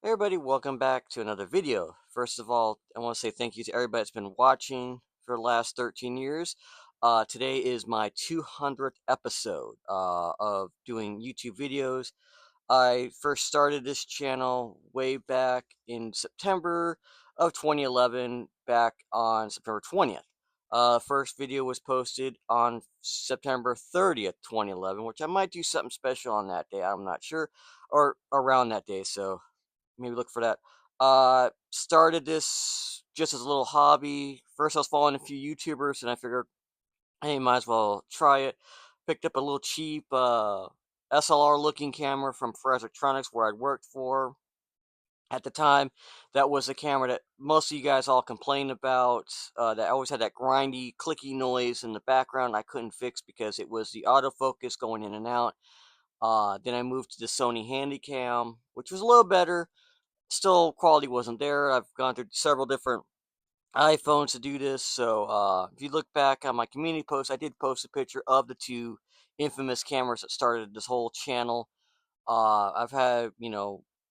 Hey everybody, welcome back to another video. First of all, I want to say thank you to everybody that's been watching for the last 13 years. Today is my 200th episode of doing YouTube videos. I first started this channel way back in September of 2011, back on September 20th. First video was posted on September 30th, 2011, which I might do something special on that day. I'm not sure, or around that day, so maybe look for that. Started this just as a little hobby. First, I was following a few YouTubers, and I figured, hey, might as well try it. Picked up a little cheap SLR-looking camera from Preproduction, where I'd worked for at the time. That was a camera that most of you guys all complained about. That always had that grindy, clicky noise in the background. I couldn't fix because it was the autofocus going in and out. Then I moved to the Sony Handycam, which was a little better. Still, quality wasn't there. I've gone through several different iPhones to do this. So if you look back on my community post, I did post a picture of the two infamous cameras that started this whole channel. I've had,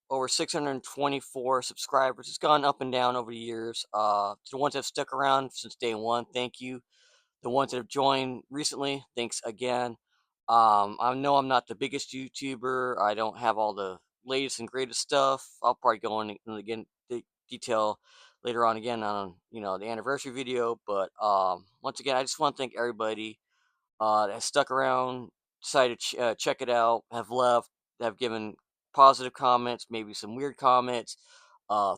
over 624 subscribers. It's gone up and down over the years. To the ones that have stuck around since day one, thank you. The ones that have joined recently, thanks again. I know I'm not the biggest YouTuber. I don't have all the latest and greatest stuff. I'll probably go in again detail later on again on the anniversary video. But once again, I just want to thank everybody that has stuck around, decided to check it out, have left, have given positive comments, maybe some weird comments,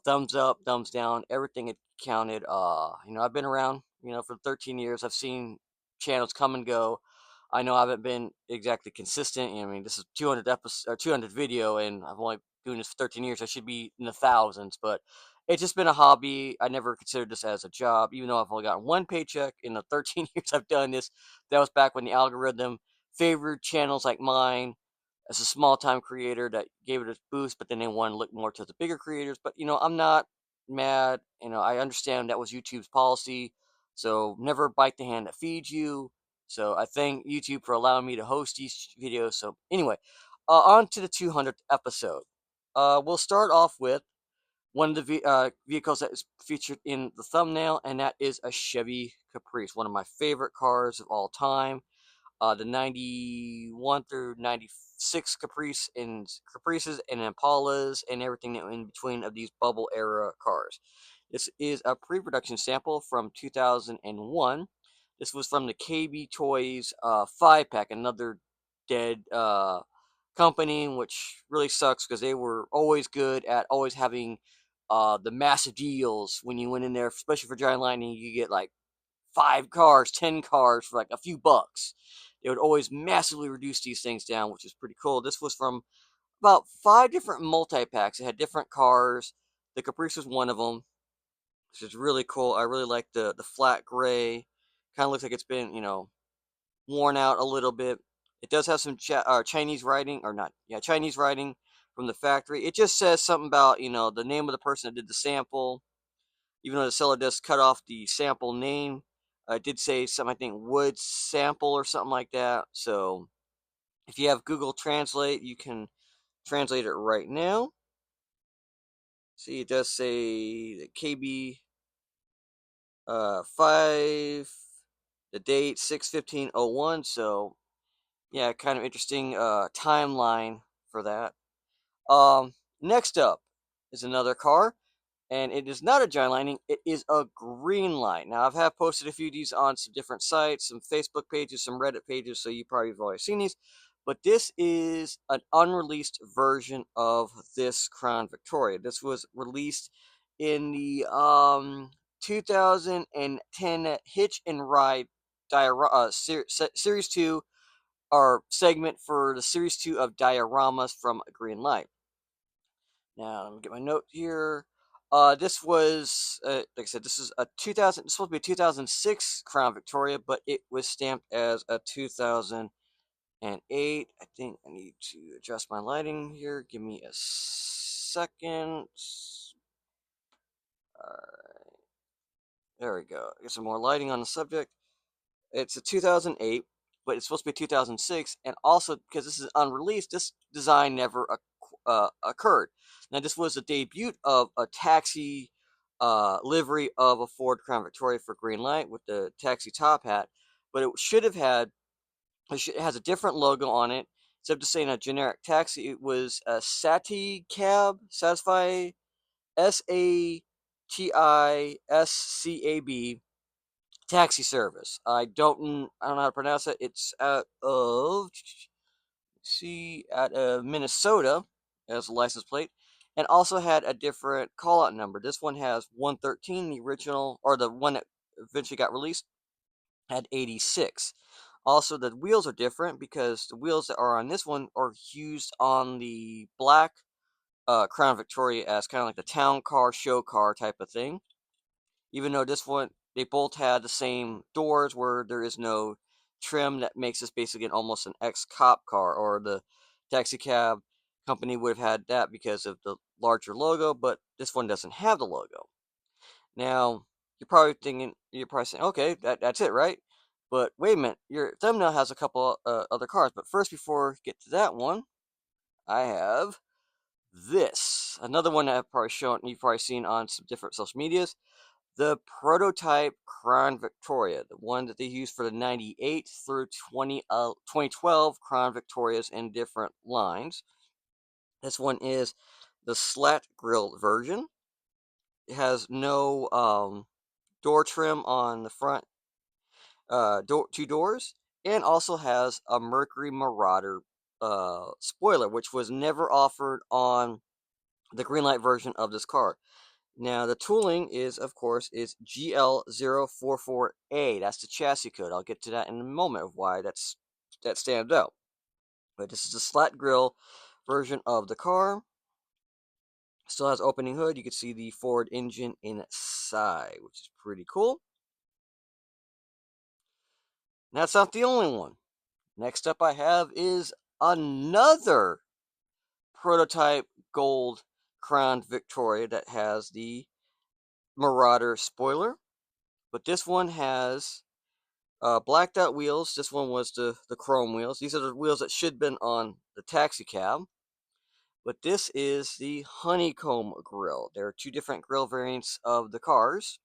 thumbs up, thumbs down, everything it counted. I've been around, for 13 years. I've seen channels come and go. I know I haven't been exactly consistent. I mean, this is 200 episode or 200 video, and I've only doing this for 13 years. I should be in the thousands, but it's just been a hobby. I never considered this as a job, even though I've only gotten one paycheck in the 13 years I've done this. That was back when the algorithm favored channels like mine as a small time creator that gave it a boost, but then they want to look more to the bigger creators. But I'm not mad. I understand that was YouTube's policy. So never bite the hand that feeds you. So I thank YouTube for allowing me to host these videos. So anyway, on to the 200th episode. We'll start off with one of the vehicles that is featured in the thumbnail, and that is a Chevy Caprice, one of my favorite cars of all time. The 91 through 96 Caprices and Impalas and everything in between of these bubble era cars. This is a pre-production sample from 2001. This was from the KB Toys 5-pack, another dead company, which really sucks because they were always good at always having the massive deals when you went in there, especially for Giant Lightning. You get like 5 cars, 10 cars for like a few bucks. They would always massively reduce these things down, which is pretty cool. This was from about 5 different multi-packs. It had different cars. The Caprice was one of them, which is really cool. I really like the flat gray. Kind of looks like it's been, worn out a little bit. It does have some Chinese writing, or not, yeah, Chinese writing from the factory. It just says something about, the name of the person that did the sample, even though the seller does cut off the sample name. It did say something, I think, wood sample or something like that. So if you have Google Translate, you can translate it right now. See, it does say the KB 5, the date 6/15/01. So yeah, kind of interesting timeline for that. Next up is another car, and it is not a Giant Lightning, it is a Greenlight. Now, I have posted a few of these on some different sites, some Facebook pages, some Reddit pages, so you probably have already seen these. But this is an unreleased version of this Crown Victoria. This was released in the 2010 Hitch and Ride Series 2, or segment for the Series 2 of dioramas from Greenlight. Now, let me get my note here. This was, like I said, this is a 2000. It's supposed to be a 2006 Crown Victoria, but it was stamped as a 2008. I think I need to adjust my lighting here. Give me a second. Alright, there we go. Get some more lighting on the subject. It's a 2008, but it's supposed to be 2006, and also because this is unreleased, this design never occurred. Now, this was the debut of a taxi livery of a Ford Crown Victoria for Greenlight with the taxi top hat, but it should have had it has a different logo on it. Instead of just saying a generic taxi, it was a Sati Cab, Satisfy, SATISCAB taxi service. I don't know how to pronounce it. It's out of Minnesota as a license plate, and also had a different call out number. This one has 113. The original, or the one that eventually got released, had 86. Also, the wheels are different because the wheels that are on this one are used on the black Crown Victoria as kind of like the town car, show car type of thing. Even though this one, they both had the same doors where there is no trim that makes this basically almost an ex-cop car, or the taxi cab company would have had that because of the larger logo, but this one doesn't have the logo. Now, you're probably saying, okay, that's it, right? But wait a minute, your thumbnail has a couple other cars. But first, before we get to that one, I have this. Another one that you've probably seen on some different social medias. The prototype Crown Victoria, the one that they used for the 98 through 2012 Crown Victorias in different lines. This one is the slat grille version. It has no door trim on the front two doors, and also has a Mercury Marauder spoiler, which was never offered on the Greenlight version of this car. Now, the tooling is, of course, is GL044A. That's the chassis code. I'll get to that in a moment of why that stands out. But this is the slat grille version of the car. Still has opening hood. You can see the Ford engine inside, which is pretty cool. And that's not the only one. Next up I have is another prototype gold Crown Victoria that has the Marauder spoiler. But this one has blacked out wheels. This one was the chrome wheels. These are the wheels that should have been on the taxi cab. But this is the honeycomb grille. There are two different grille variants of the cars.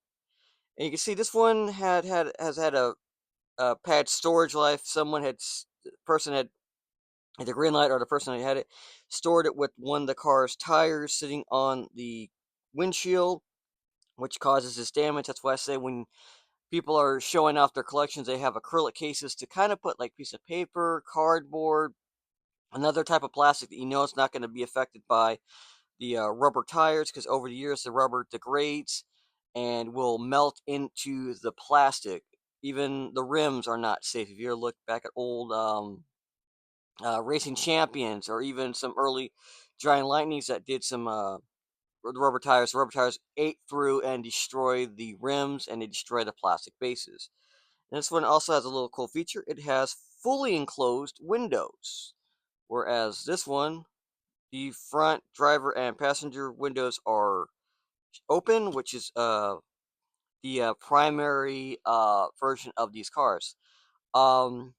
And you can see this one has had a pad storage life. The person had the Greenlight, or the person who had it, stored it with one of the car's tires sitting on the windshield, which causes this damage. That's why I say when people are showing off their collections, they have acrylic cases to kind of put like piece of paper, cardboard, another type of plastic that you know it's not going to be affected by the rubber tires, because over the years the rubber degrades and will melt into the plastic. Even the rims are not safe. If you ever look back at old racing champions, or even some early Giant Lightnings that did some the rubber tires ate through and destroyed the rims, and they destroy the plastic bases. And this one also has a little cool feature. It has fully enclosed windows, whereas this one, the front driver and passenger windows are open, which is the primary version of these cars. Um,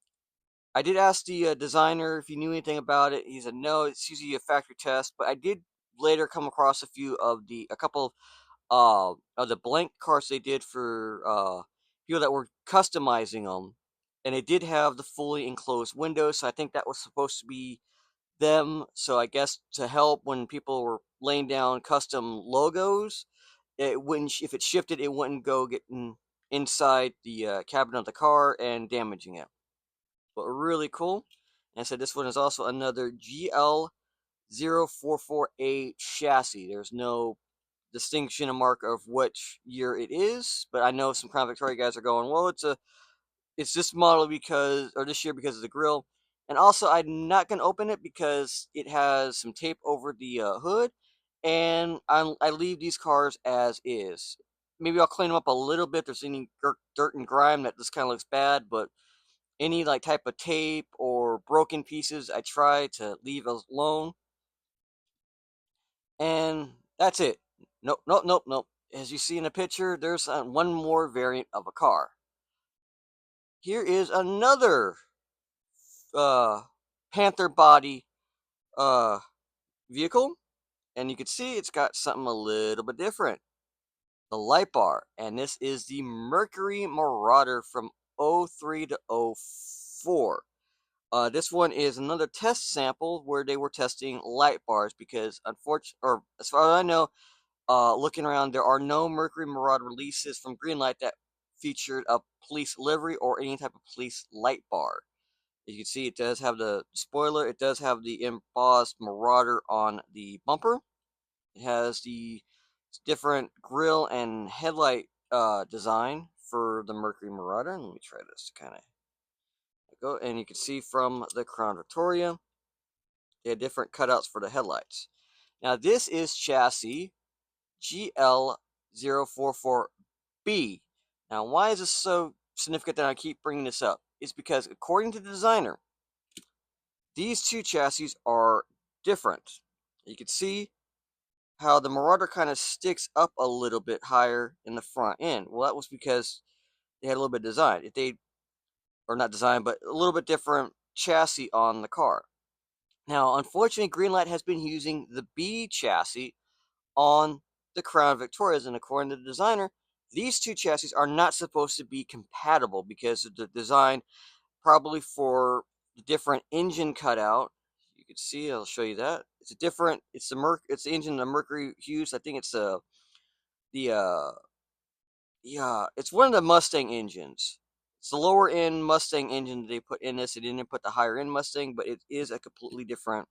I did ask the designer if he knew anything about it. He said no, it's usually a factory test. But I did later come across a couple of the blank cars they did for people that were customizing them, and they did have the fully enclosed windows. So I think that was supposed to be them. So I guess to help when people were laying down custom logos, it wouldn't if it shifted, it wouldn't go getting inside the cabin of the car and damaging it. But really cool. And so this one is also another GL044A chassis. There's no distinction or mark of which year it is, but I know some Crown Victoria guys are going, well, it's this model because, or this year because of the grill. And also, I'm not going to open it because it has some tape over the hood, and I leave these cars as is. Maybe I'll clean them up a little bit if there's any dirt and grime that just kind of looks bad, but any like type of tape or broken pieces, I try to leave alone. And that's it. Nope, nope, nope, nope. As you see in the picture, there's one more variant of a car. Here is another Panther body uh, vehicle, and you can see it's got something a little bit different. The light bar, and this is the Mercury Marauder from '03 to '04. This one is another test sample where they were testing light bars because, unfortunately, or as far as I know, looking around, there are no Mercury Marauder releases from Greenlight that featured a police livery or any type of police light bar. You can see it does have the spoiler. It does have the embossed Marauder on the bumper. It has the different grill and headlight design for the Mercury Marauder. Let me try this to kind of go. And you can see from the Crown Victoria, they had different cutouts for the headlights. Now, this is chassis GL044B. Now, why is this so significant that I keep bringing this up? It's because, according to the designer, these two chassis are different. You can see how the Marauder kind of sticks up a little bit higher in the front end. Well, that was because they had a little bit of design. If they, or not design, but a little bit different chassis on the car. Now, unfortunately, Greenlight has been using the B chassis on the Crown Victorias, and according to the designer, these two chassis are not supposed to be compatible because of the design, probably for the different engine cutout. You can see, I'll show you that. It's a different, it's it's the engine, the Mercury Hughes. I think it's the yeah, it's one of the Mustang engines. It's the lower end Mustang engine that they put in this. They didn't put the higher end Mustang, but it is a completely different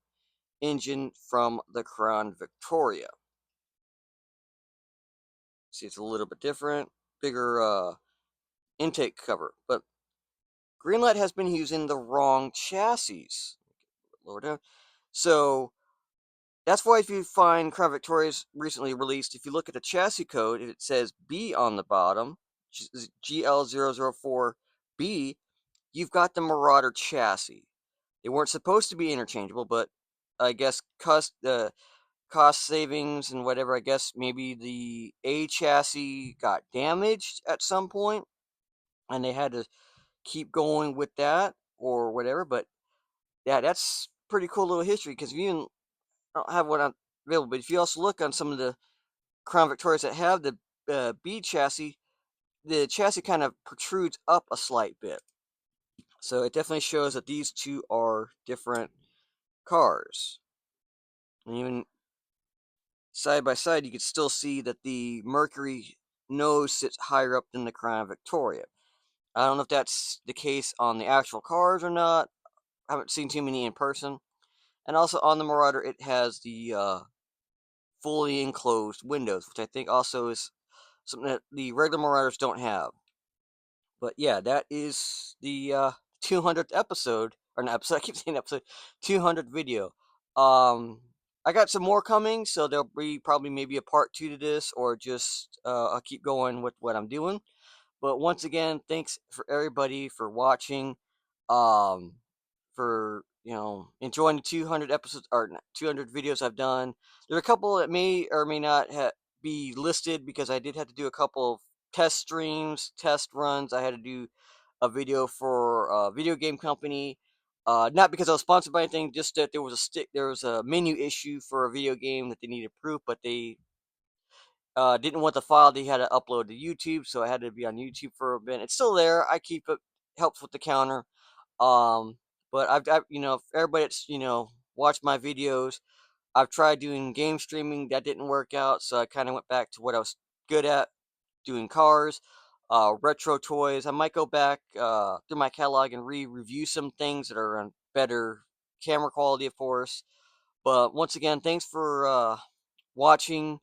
engine from the Crown Victoria. See, it's a little bit different, bigger intake cover. But Greenlight has been using the wrong chassis. Lower down. So that's why if you find Crown Victoria's recently released, if you look at the chassis code, it says B on the bottom, GL004B, you've got the Marauder chassis. They weren't supposed to be interchangeable, but I guess cost savings and whatever, I guess maybe the A chassis got damaged at some point and they had to keep going with that or whatever. But yeah, that's pretty cool little history because if you don't have one available, but if you also look on some of the Crown Victorias that have the B chassis, the chassis kind of protrudes up a slight bit. So it definitely shows that these two are different cars. And even side by side, you can still see that the Mercury nose sits higher up than the Crown Victoria. I don't know if that's the case on the actual cars or not. I haven't seen too many in person. And also on the Marauder, it has the fully enclosed windows, which I think also is something that the regular Marauders don't have. But yeah, that is the 200th episode, or not episode, I keep saying episode, 200th video. I got some more coming, so there'll be probably maybe a part 2 to this, or just I'll keep going with what I'm doing. But once again, thanks for everybody for watching, um, for enjoying the 200 episodes or 200 videos I've done. There are a couple that may or may not be listed because I did have to do a couple of test streams, test runs. I had to do a video for a video game company. Not because I was sponsored by anything, just that there was a menu issue for a video game that they needed proof, but they didn't want the file they had to upload to YouTube, so I had to be on YouTube for a bit. It's still there. I keep it, helps with the counter. Um, but I've if everybody that's watched my videos, I've tried doing game streaming. That didn't work out, so I kind of went back to what I was good at, doing cars, retro toys. I might go back through my catalog and review some things that are on better camera quality, of course. But once again, thanks for watching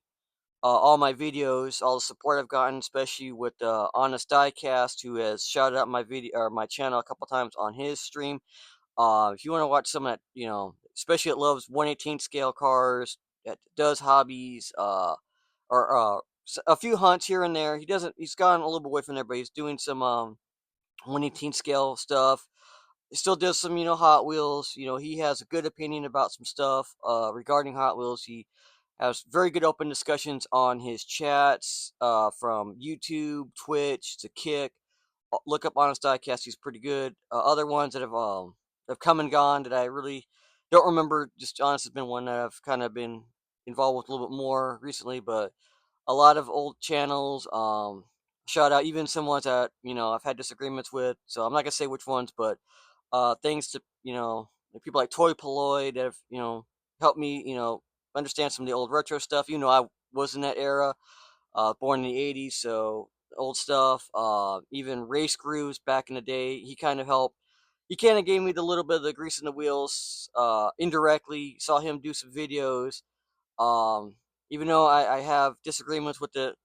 all my videos, all the support I've gotten, especially with Honest Diecast, who has shouted out my video or my channel a couple times on his stream. If you want to watch someone that especially that loves 1/18 scale cars, that does hobbies, or a few hunts here and there. He's gone a little bit away from there, but he's doing some 1/18 scale stuff. He still does some Hot Wheels. He has a good opinion about some stuff regarding Hot Wheels. He has very good open discussions on his chats from YouTube, Twitch to Kick. Look up Honest Diecast; he's pretty good. Other ones that have come and gone that I really Don't remember. Just honest has been one that I've kind of been involved with a little bit more recently, but a lot of old channels. Shout out even some ones that I've had disagreements with. So I'm not gonna say which ones, but things to like people like Toy Polloy that have helped me understand some of the old retro stuff. I was in that era, born in the '80s, so old stuff. Even Race Grooves back in the day, he kind of helped. He kind of gave me the little bit of the grease in the wheels indirectly. Saw him do some videos. Um, Even though I have disagreements with the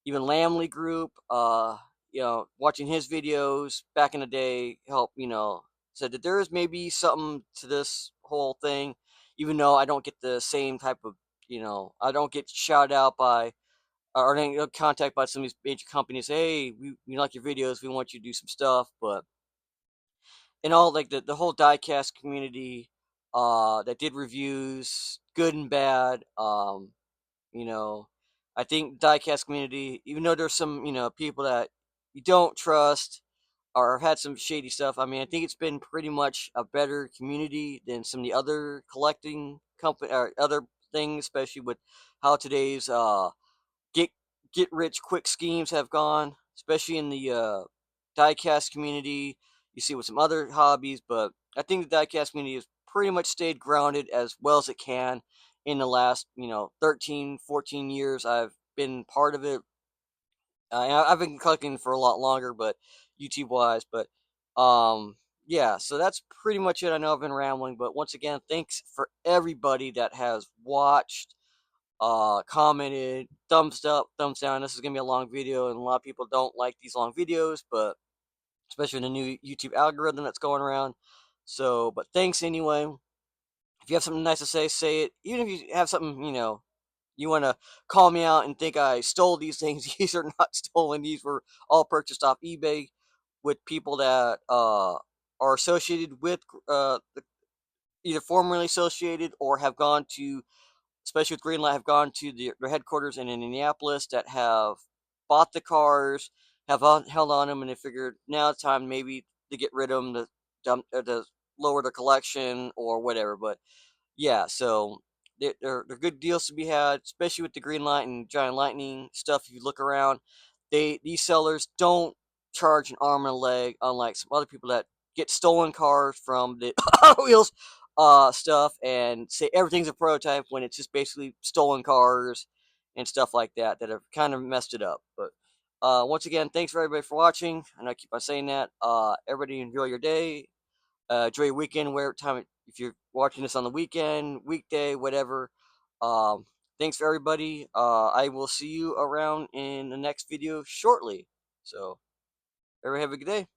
even Lamley group, watching his videos back in the day helped, said that there is maybe something to this whole thing, even though I don't get the same type of, I don't get shouted out by or then contact by some of these major companies. Hey, we like your videos. We want you to do some stuff, but in all like the whole diecast community, that did reviews, good and bad. You know, I think diecast community, even though there's some people that you don't trust or have had some shady stuff. I mean, I think it's been pretty much a better community than some of the other collecting company or other things, especially with how today's get get rich quick schemes have gone, especially in the diecast community. You see with some other hobbies, but I think the diecast community has pretty much stayed grounded as well as it can in the last 13, 14 years I've been part of it. I've been collecting for a lot longer, but YouTube wise, but yeah, so that's pretty much it. I know I've been rambling, but once again, thanks for everybody that has watched, commented, thumbs up, thumbs down. This is gonna be a long video, and a lot of people don't like these long videos, but especially in the new YouTube algorithm that's going around. So, but thanks anyway. If you have something nice to say it. Even if you have something, you want to call me out and think I stole these things. These are not stolen. These were all purchased off eBay with people that are associated with either formerly associated or have gone to, especially with Greenlight, have gone to their headquarters in Indianapolis that have bought the cars, have held on them, and they figured now it's time maybe to get rid of them, to dump, to lower their collection or whatever. But yeah, so they're good deals to be had, especially with the Greenlight and Johnny Lightning stuff. If you look around, these sellers don't charge an arm and a leg, unlike some other people that get stolen cars from the Hot Wheels stuff and say everything's a prototype when it's just basically stolen cars and stuff like that that have kind of messed it up. But once again, thanks for everybody for watching. And I keep on saying that. Everybody enjoy your day, enjoy your weekend, where time if you're watching this on the weekend, weekday, whatever. Um, Thanks for everybody. I will see you around in the next video shortly. So everybody have a good day.